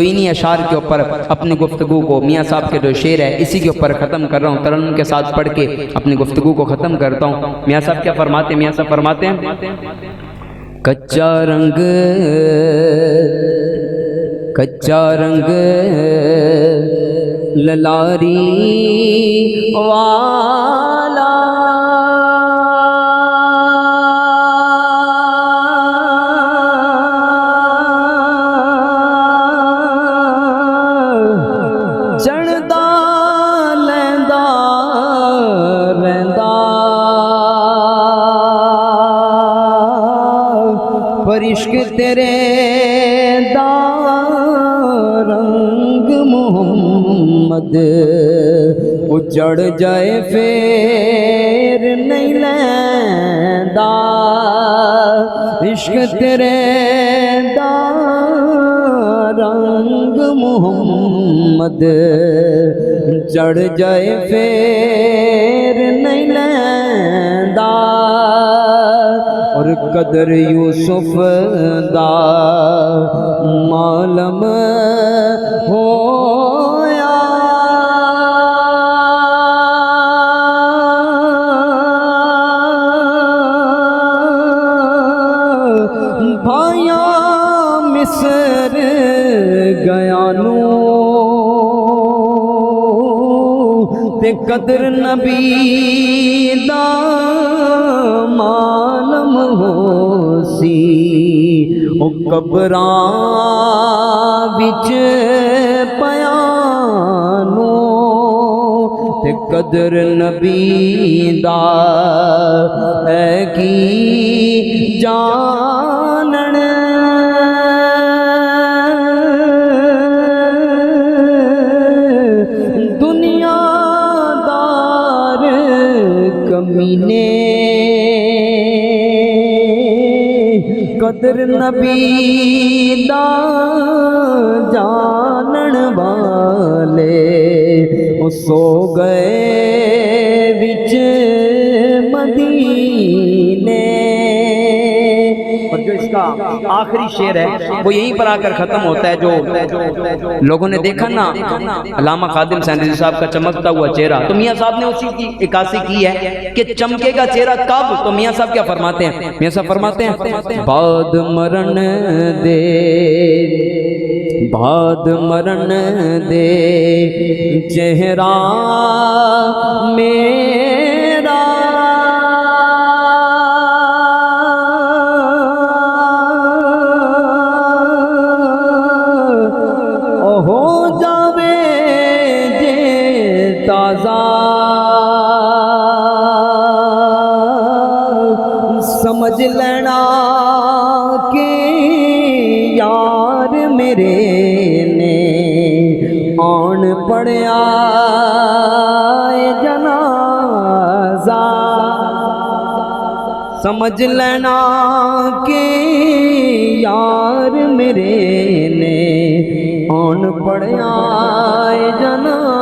انہی اشعار کے اوپر اپنی گفتگو کو میاں صاحب کے جو شعر ہے اسی کے اوپر ختم کر رہا ہوں، ترنم کے ساتھ پڑھ کے اپنی گفتگو کو ختم کرتا ہوں۔ میاں صاحب کیا فرماتے ہیں؟ میاں صاحب فرماتے ہیں کچا رنگ للاری والا چڑھدا لیندا رہندا پر عشق تیرے دا رنگ محمد اجڑ جائے پھر نہیں لیندا، عشق تیرے دا رنگ محمد چڑھ جائے پھر نہیں لیندا، اور قدر یوسف دا معلوم ہویا بھائیاں مصر گیا نو تے قدر نبی دا معلوم ہو سی، او قبراں وچ پیانو تے قدر نبی دا ہے کی جانن، دنیا دار کمینے قدر نبی دا جانن والے او سو گئے وچ مدینے۔ اور جو اس کا آخری شعر ہے وہ یہیں پر آ کر ختم ہوتا ہے، جو لوگوں نے دیکھا نا علامہ خادم سینڈلی صاحب کا چمکتا ہوا چہرہ، تو میاں صاحب نے اسی کی عکاسی کی ہے کہ چمکے گا چہرہ کب؟ تو میاں صاحب کیا فرماتے ہیں؟ میاں صاحب فرماتے ہیں بعد مرن دے چہرہ میرا ہو جاوے جے تازہ، سمجھ لینا کہ یار میرے نے آن پڑیا جنازہ، سمجھ لینا کہ یار میرے نے آن پڑیا جنازہ۔